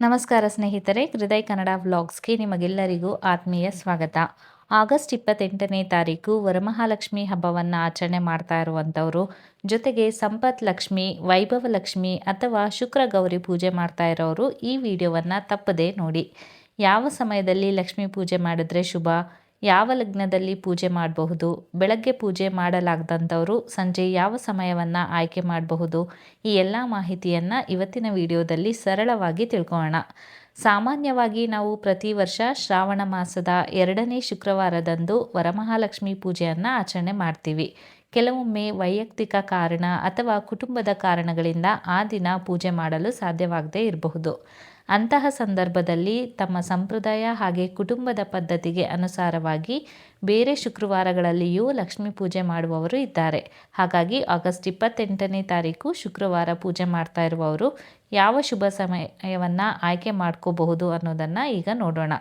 ನಮಸ್ಕಾರ ಸ್ನೇಹಿತರೆ, ಹೃದಯ ಕನ್ನಡ ವ್ಲಾಗ್ಸ್ಗೆ ನಿಮಗೆಲ್ಲರಿಗೂ ಆತ್ಮೀಯ ಸ್ವಾಗತ. ಆಗಸ್ಟ್ 28ನೇ ತಾರೀಕು ವರಮಹಾಲಕ್ಷ್ಮಿ ಹಬ್ಬವನ್ನು ಆಚರಣೆ ಮಾಡ್ತಾ ಇರುವಂಥವ್ರು, ಜೊತೆಗೆ ಸಂಪತ್ ಲಕ್ಷ್ಮಿ, ವೈಭವ ಲಕ್ಷ್ಮಿ ಅಥವಾ ಶುಕ್ರ ಗೌರಿ ಪೂಜೆ ಮಾಡ್ತಾ ಇರೋರು ಈ ವಿಡಿಯೋವನ್ನು ತಪ್ಪದೇ ನೋಡಿ. ಯಾವ ಸಮಯದಲ್ಲಿ ಲಕ್ಷ್ಮಿ ಪೂಜೆ ಮಾಡಿದ್ರೆ ಶುಭ, ಯಾವ ಲಗ್ನದಲ್ಲಿ ಪೂಜೆ ಮಾಡಬಹುದು, ಬೆಳಗ್ಗೆ ಪೂಜೆ ಮಾಡಲಾಗದಂಥವರು ಸಂಜೆ ಯಾವ ಸಮಯವನ್ನು ಆಯ್ಕೆ ಮಾಡಬಹುದು, ಈ ಎಲ್ಲ ಮಾಹಿತಿಯನ್ನು ಇವತ್ತಿನ ವಿಡಿಯೋದಲ್ಲಿ ಸರಳವಾಗಿ ತಿಳ್ಕೊಳ್ಳೋಣ. ಸಾಮಾನ್ಯವಾಗಿ ನಾವು ಪ್ರತಿ ವರ್ಷ ಶ್ರಾವಣ ಮಾಸದ 2ನೇ ಶುಕ್ರವಾರದಂದು ವರಮಹಾಲಕ್ಷ್ಮಿ ಪೂಜೆಯನ್ನು ಆಚರಣೆ ಮಾಡ್ತೀವಿ. ಕೆಲವೊಮ್ಮೆ ವೈಯಕ್ತಿಕ ಕಾರಣ ಅಥವಾ ಕುಟುಂಬದ ಕಾರಣಗಳಿಂದ ಆ ದಿನ ಪೂಜೆ ಮಾಡಲು ಸಾಧ್ಯವಾಗದೇ ಇರಬಹುದು. ಅಂತಹ ಸಂದರ್ಭದಲ್ಲಿ ತಮ್ಮ ಸಂಪ್ರದಾಯ ಹಾಗೆ ಕುಟುಂಬದ ಪದ್ಧತಿಗೆ ಅನುಸಾರವಾಗಿ ಬೇರೆ ಶುಕ್ರವಾರಗಳಲ್ಲಿಯೂ ಲಕ್ಷ್ಮೀ ಪೂಜೆ ಮಾಡುವವರು ಇದ್ದಾರೆ. ಹಾಗಾಗಿ ಆಗಸ್ಟ್ 28ನೇ ತಾರೀಕು ಶುಕ್ರವಾರ ಪೂಜೆ ಮಾಡ್ತಾ ಇರುವವರು ಯಾವ ಶುಭ ಸಮಯವನ್ನು ಆಯ್ಕೆ ಮಾಡ್ಕೋಬಹುದು ಅನ್ನೋದನ್ನು ಈಗ ನೋಡೋಣ.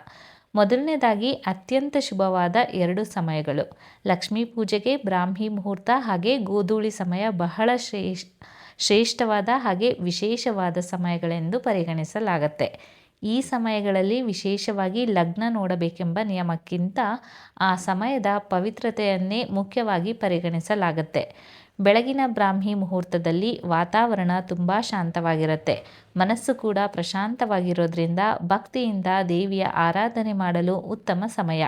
ಮೊದಲನೇದಾಗಿ ಅತ್ಯಂತ ಶುಭವಾದ 2 ಸಮಯಗಳು. ಲಕ್ಷ್ಮೀ ಪೂಜೆಗೆ ಬ್ರಾಹ್ಮಿ ಮುಹೂರ್ತ ಹಾಗೆ ಗೋಧೂಳಿ ಸಮಯ ಬಹಳ ಶ್ರೇಷ್ಠವಾದ ಹಾಗೆ ವಿಶೇಷವಾದ ಸಮಯಗಳೆಂದು ಪರಿಗಣಿಸಲಾಗುತ್ತೆ. ಈ ಸಮಯಗಳಲ್ಲಿ ವಿಶೇಷವಾಗಿ ಲಗ್ನ ನೋಡಬೇಕೆಂಬ ನಿಯಮಕ್ಕಿಂತ ಆ ಸಮಯದ ಪವಿತ್ರತೆಯನ್ನೇ ಮುಖ್ಯವಾಗಿ ಪರಿಗಣಿಸಲಾಗುತ್ತೆ. ಬೆಳಗಿನ ಬ್ರಾಹ್ಮಿ ಮುಹೂರ್ತದಲ್ಲಿ ವಾತಾವರಣ ತುಂಬ ಶಾಂತವಾಗಿರುತ್ತೆ. ಮನಸ್ಸು ಕೂಡ ಪ್ರಶಾಂತವಾಗಿರೋದ್ರಿಂದ ಭಕ್ತಿಯಿಂದ ದೇವಿಯ ಆರಾಧನೆ ಮಾಡಲು ಉತ್ತಮ ಸಮಯ.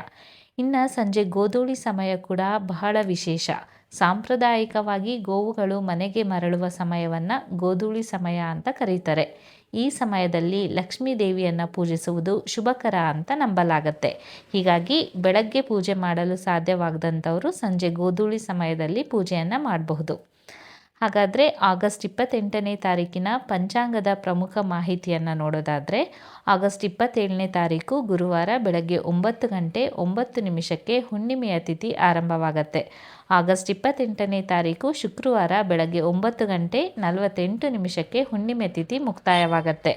ಇನ್ನು ಸಂಜೆ ಗೋಧೂಳಿ ಸಮಯ ಕೂಡ ಬಹಳ ವಿಶೇಷ. ಸಾಂಪ್ರದಾಯಿಕವಾಗಿ ಗೋವುಗಳು ಮನೆಗೆ ಮರಳುವ ಸಮಯವನ್ನು ಗೋಧೂಳಿ ಸಮಯ ಅಂತ ಕರೀತಾರೆ. ಈ ಸಮಯದಲ್ಲಿ ಲಕ್ಷ್ಮೀ ದೇವಿಯನ್ನು ಪೂಜಿಸುವುದು ಶುಭಕರ ಅಂತ ನಂಬಲಾಗತ್ತೆ. ಹೀಗಾಗಿ ಬೆಳಗ್ಗೆ ಪೂಜೆ ಮಾಡಲು ಸಾಧ್ಯವಾಗದಂಥವರು ಸಂಜೆ ಗೋಧೂಳಿ ಸಮಯದಲ್ಲಿ ಪೂಜೆಯನ್ನು ಮಾಡಬಹುದು. ಹಾಗಾದರೆ ಆಗಸ್ಟ್ 28ನೇ ತಾರೀಕಿನ ಪಂಚಾಂಗದ ಪ್ರಮುಖ ಮಾಹಿತಿಯನ್ನು ನೋಡೋದಾದರೆ, ಆಗಸ್ಟ್ 27ನೇ ತಾರೀಕು ಗುರುವಾರ ಬೆಳಗ್ಗೆ 9 ಗಂಟೆ 9 ನಿಮಿಷಕ್ಕೆ ಹುಣ್ಣಿಮೆಯ ತಿಥಿ ಆರಂಭವಾಗತ್ತೆ. ಆಗಸ್ಟ್ 28ನೇ ತಾರೀಕು ಶುಕ್ರವಾರ ಬೆಳಗ್ಗೆ 9 ಗಂಟೆ 48 ನಿಮಿಷಕ್ಕೆ ಹುಣ್ಣಿಮೆ ತಿಥಿ ಮುಕ್ತಾಯವಾಗತ್ತೆ.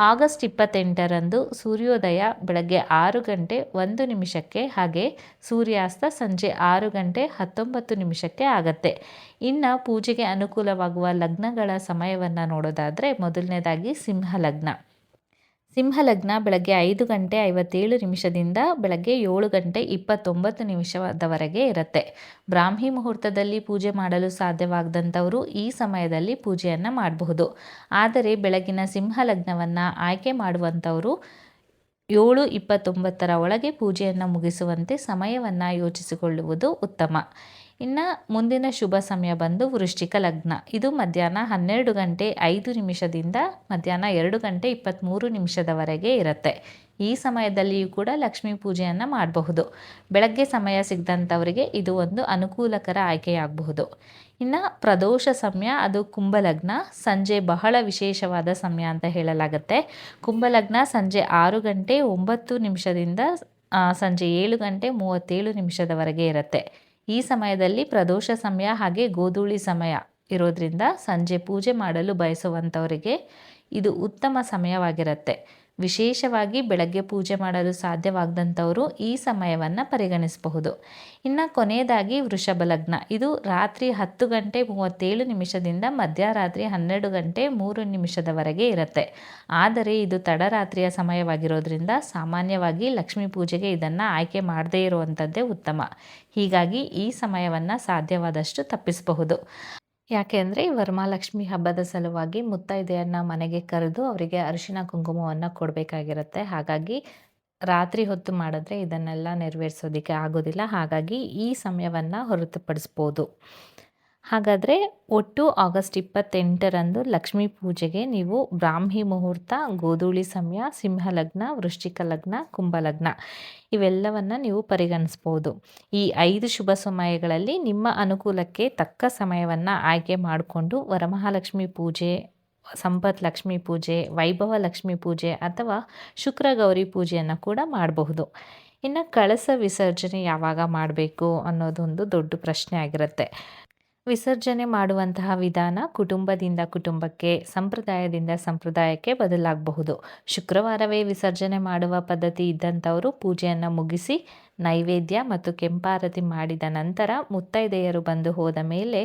ಆಗಸ್ಟ್ 28ರಂದು ಸೂರ್ಯೋದಯ ಬೆಳಗ್ಗೆ 6 ಗಂಟೆ 1 ನಿಮಿಷಕ್ಕೆ ಹಾಗೆ ಸೂರ್ಯಾಸ್ತ ಸಂಜೆ 6 ಗಂಟೆ 19 ನಿಮಿಷಕ್ಕೆ ಆಗತ್ತೆ. ಇನ್ನು ಪೂಜೆಗೆ ಅನುಕೂಲವಾಗುವ ಲಗ್ನಗಳ ಸಮಯವನ್ನು ನೋಡೋದಾದರೆ, ಮೊದಲನೇದಾಗಿ ಸಿಂಹಲಗ್ನ. ಸಿಂಹಲಗ್ನ ಬೆಳಗ್ಗೆ 5 ಗಂಟೆ 57 ನಿಮಿಷದಿಂದ ಬೆಳಗ್ಗೆ 7 ಗಂಟೆ 29 ನಿಮಿಷದವರೆಗೆ ಇರುತ್ತೆ. ಬ್ರಾಹ್ಮಿ ಮುಹೂರ್ತದಲ್ಲಿ ಪೂಜೆ ಮಾಡಲು ಸಾಧ್ಯವಾಗದಂಥವರು ಈ ಸಮಯದಲ್ಲಿ ಪೂಜೆಯನ್ನು ಮಾಡಬಹುದು. ಆದರೆ ಬೆಳಗಿನ ಸಿಂಹಲಗ್ನವನ್ನು ಆಯ್ಕೆ ಮಾಡುವಂಥವರು 7:29ರ ಒಳಗೆ ಪೂಜೆಯನ್ನು ಮುಗಿಸುವಂತೆ ಸಮಯವನ್ನು ಯೋಚಿಸಿಕೊಳ್ಳುವುದು ಉತ್ತಮ. ಇನ್ನು ಮುಂದಿನ ಶುಭ ಸಮಯ ಬಂದು ವೃಶ್ಚಿಕ ಲಗ್ನ. ಇದು ಮಧ್ಯಾಹ್ನ 12 ಗಂಟೆ 5 ನಿಮಿಷದಿಂದ ಮಧ್ಯಾಹ್ನ 2 ಗಂಟೆ 23 ನಿಮಿಷದವರೆಗೆ ಇರುತ್ತೆ. ಈ ಸಮಯದಲ್ಲಿಯೂ ಕೂಡ ಲಕ್ಷ್ಮೀ ಪೂಜೆಯನ್ನು ಮಾಡಬಹುದು. ಬೆಳಗ್ಗೆ ಸಮಯ ಸಿಗದಂಥವರಿಗೆ ಇದು ಒಂದು ಅನುಕೂಲಕರ ಆಯ್ಕೆಯಾಗಬಹುದು. ಇನ್ನು ಪ್ರದೋಷ ಸಮಯ, ಅದು ಕುಂಭಲಗ್ನ. ಸಂಜೆ ಬಹಳ ವಿಶೇಷವಾದ ಸಮಯ ಅಂತ ಹೇಳಲಾಗುತ್ತೆ. ಕುಂಭಲಗ್ನ ಸಂಜೆ 6 ಗಂಟೆ 9 ನಿಮಿಷದಿಂದ ಸಂಜೆ 7 ಗಂಟೆ 37 ನಿಮಿಷದವರೆಗೆ ಇರುತ್ತೆ. ಈ ಸಮಯದಲ್ಲಿ ಪ್ರದೋಷ ಸಮಯ ಹಾಗೆ ಗೋಧೂಳಿ ಸಮಯ ಇರೋದ್ರಿಂದ ಸಂಜೆ ಪೂಜೆ ಮಾಡಲು ಬಯಸುವಂಥವರಿಗೆ ಇದು ಉತ್ತಮ ಸಮಯವಾಗಿರುತ್ತೆ. ವಿಶೇಷವಾಗಿ ಬೆಳಗ್ಗೆ ಪೂಜೆ ಮಾಡಲು ಸಾಧ್ಯವಾಗದಂಥವರು ಈ ಸಮಯವನ್ನು ಪರಿಗಣಿಸಬಹುದು. ಇನ್ನು ಕೊನೆಯದಾಗಿ ವೃಷಭ ಲಗ್ನ. ಇದು ರಾತ್ರಿ 10 ಗಂಟೆ 37 ನಿಮಿಷದಿಂದ ಮಧ್ಯರಾತ್ರಿ 12 ಗಂಟೆ 3 ನಿಮಿಷದವರೆಗೆ ಇರುತ್ತೆ. ಆದರೆ ಇದು ತಡರಾತ್ರಿಯ ಸಮಯವಾಗಿರೋದ್ರಿಂದ ಸಾಮಾನ್ಯವಾಗಿ ಲಕ್ಷ್ಮೀ ಪೂಜೆಗೆ ಇದನ್ನು ಆಯ್ಕೆ ಮಾಡದೇ ಇರುವಂಥದ್ದೇ ಉತ್ತಮ. ಹೀಗಾಗಿ ಈ ಸಮಯವನ್ನು ಸಾಧ್ಯವಾದಷ್ಟು ತಪ್ಪಿಸಬಹುದು. ಯಾಕೆ ಅಂದರೆ ವರಮಹಾಲಕ್ಷ್ಮಿ ಹಬ್ಬದ ಸಲುವಾಗಿ ಮುತ್ತೈದೆಯನ್ನು ಮನೆಗೆ ಕರೆದು ಅವರಿಗೆ ಅರಿಶಿನ ಕುಂಕುಮವನ್ನು ಕೊಡಬೇಕಾಗಿರುತ್ತೆ. ಹಾಗಾಗಿ ರಾತ್ರಿ ಹೊತ್ತು ಮಾಡಿದ್ರೆ ಇದನ್ನೆಲ್ಲ ನೆರವೇರಿಸೋದಕ್ಕೆ ಆಗೋದಿಲ್ಲ. ಹಾಗಾಗಿ ಈ ಸಮಯವನ್ನು ಹೊರತುಪಡಿಸ್ಬೋದು. ಹಾಗಾದರೆ ಒಟ್ಟು ಆಗಸ್ಟ್ 28ರಂದು ಲಕ್ಷ್ಮೀ ಪೂಜೆಗೆ ನೀವು ಬ್ರಾಹ್ಮಿ ಮುಹೂರ್ತ, ಗೋಧೂಳಿ ಸಮಯ, ಸಿಂಹಲಗ್ನ, ವೃಶ್ಚಿಕ ಲಗ್ನ, ಕುಂಭಲಗ್ನ ಇವೆಲ್ಲವನ್ನು ನೀವು ಪರಿಗಣಿಸ್ಬೋದು. ಈ 5 ಶುಭ ಸಮಯಗಳಲ್ಲಿ ನಿಮ್ಮ ಅನುಕೂಲಕ್ಕೆ ತಕ್ಕ ಸಮಯವನ್ನು ಆಯ್ಕೆ ಮಾಡಿಕೊಂಡು ವರಮಹಾಲಕ್ಷ್ಮಿ ಪೂಜೆ, ಸಂಪತ್ ಲಕ್ಷ್ಮಿ ಪೂಜೆ, ವೈಭವ ಲಕ್ಷ್ಮಿ ಪೂಜೆ ಅಥವಾ ಶುಕ್ರ ಗೌರಿ ಪೂಜೆಯನ್ನು ಕೂಡ ಮಾಡಬಹುದು. ಇನ್ನು ಕಳಸ ವಿಸರ್ಜನೆ ಯಾವಾಗ ಮಾಡಬೇಕು ಅನ್ನೋದೊಂದು ದೊಡ್ಡ ಪ್ರಶ್ನೆ ಆಗಿರುತ್ತೆ. ವಿಸರ್ಜನೆ ಮಾಡುವಂತಹ ವಿಧಾನ ಕುಟುಂಬದಿಂದ ಕುಟುಂಬಕ್ಕೆ, ಸಂಪ್ರದಾಯದಿಂದ ಸಂಪ್ರದಾಯಕ್ಕೆ ಬದಲಾಗಬಹುದು. ಶುಕ್ರವಾರವೇ ವಿಸರ್ಜನೆ ಮಾಡುವ ಪದ್ಧತಿ ಇದ್ದಂಥವರು ಪೂಜೆಯನ್ನು ಮುಗಿಸಿ ನೈವೇದ್ಯ ಮತ್ತು ಕೆಂಪಾರತಿ ಮಾಡಿದ ನಂತರ ಮುತ್ತೈದೆಯರು ಬಂದು ಹೋದ ಮೇಲೆ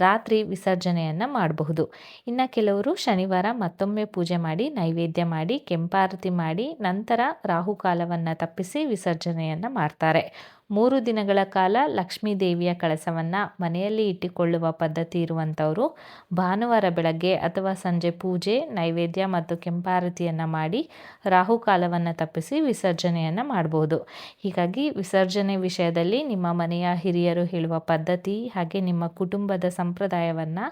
ರಾತ್ರಿ ವಿಸರ್ಜನೆಯನ್ನು ಮಾಡಬಹುದು. ಇನ್ನು ಕೆಲವರು ಶನಿವಾರ ಮತ್ತೊಮ್ಮೆ ಪೂಜೆ ಮಾಡಿ ನೈವೇದ್ಯ ಮಾಡಿ ಕೆಂಪಾರತಿ ಮಾಡಿ ನಂತರ ರಾಹುಕಾಲವನ್ನು ತಪ್ಪಿಸಿ ವಿಸರ್ಜನೆಯನ್ನು ಮಾಡ್ತಾರೆ. 3 ದಿನಗಳ ಕಾಲ ಲಕ್ಷ್ಮೀ ದೇವಿಯ ಕಳಸವನ್ನು ಮನೆಯಲ್ಲಿ ಇಟ್ಟುಕೊಳ್ಳುವ ಪದ್ಧತಿ ಇರುವಂಥವರು ಭಾನುವಾರ ಬೆಳಗ್ಗೆ ಅಥವಾ ಸಂಜೆ ಪೂಜೆ ನೈವೇದ್ಯ ಮತ್ತು ಕೆಂಪಾರತಿಯನ್ನು ಮಾಡಿ ರಾಹುಕಾಲವನ್ನು ತಪ್ಪಿಸಿ ವಿಸರ್ಜನೆಯನ್ನು ಮಾಡ್ಬೋದು. ಹೀಗಾಗಿ ವಿಸರ್ಜನೆ ವಿಷಯದಲ್ಲಿ ನಿಮ್ಮ ಮನೆಯ ಹಿರಿಯರು ಹೇಳುವ ಪದ್ಧತಿ ಹಾಗೆ ನಿಮ್ಮ ಕುಟುಂಬದ ಸಂಪ್ರದಾಯವನ್ನು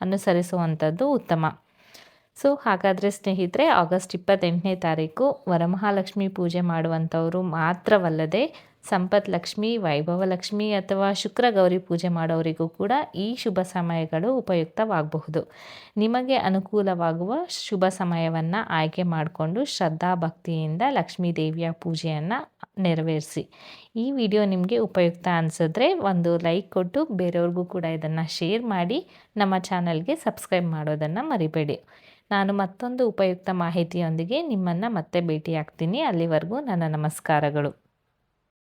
ಅನುಸರಿಸುವಂಥದ್ದು ಉತ್ತಮ. ಹಾಗಾದರೆ ಸ್ನೇಹಿತರೆ, ಆಗಸ್ಟ್ 28ನೇ ತಾರೀಕು ವರಮಹಾಲಕ್ಷ್ಮಿ ಪೂಜೆ ಮಾಡುವಂಥವರು ಮಾತ್ರವಲ್ಲದೆ ಸಂಪತ್ ಲಕ್ಷ್ಮಿ, ವೈಭವ ಲಕ್ಷ್ಮಿ ಅಥವಾ ಶುಕ್ರ ಗೌರಿ ಪೂಜೆ ಮಾಡೋರಿಗೂ ಕೂಡ ಈ ಶುಭ ಸಮಯಗಳು ಉಪಯುಕ್ತವಾಗಬಹುದು. ನಿಮಗೆ ಅನುಕೂಲವಾಗುವ ಶುಭ ಸಮಯವನ್ನು ಆಯ್ಕೆ ಮಾಡಿಕೊಂಡು ಶ್ರದ್ಧಾ ಭಕ್ತಿಯಿಂದ ಲಕ್ಷ್ಮೀ ದೇವಿಯ ಪೂಜೆಯನ್ನು ನೆರವೇರಿಸಿ. ಈ ವಿಡಿಯೋ ನಿಮಗೆ ಉಪಯುಕ್ತ ಅನಿಸಿದ್ರೆ ಒಂದು ಲೈಕ್ ಕೊಟ್ಟು ಬೇರೆಯವ್ರಿಗೂ ಕೂಡ ಇದನ್ನು ಶೇರ್ ಮಾಡಿ. ನಮ್ಮ ಚಾನಲ್ಗೆ ಸಬ್ಸ್ಕ್ರೈಬ್ ಮಾಡೋದನ್ನು ಮರಿಬೇಡಿ. ನಾನು ಮತ್ತೊಂದು ಉಪಯುಕ್ತ ಮಾಹಿತಿಯೊಂದಿಗೆ ನಿಮ್ಮನ್ನು ಮತ್ತೆ ಭೇಟಿಯಾಗ್ತೀನಿ. ಅಲ್ಲಿವರೆಗೂ ನನ್ನ ನಮಸ್ಕಾರಗಳು.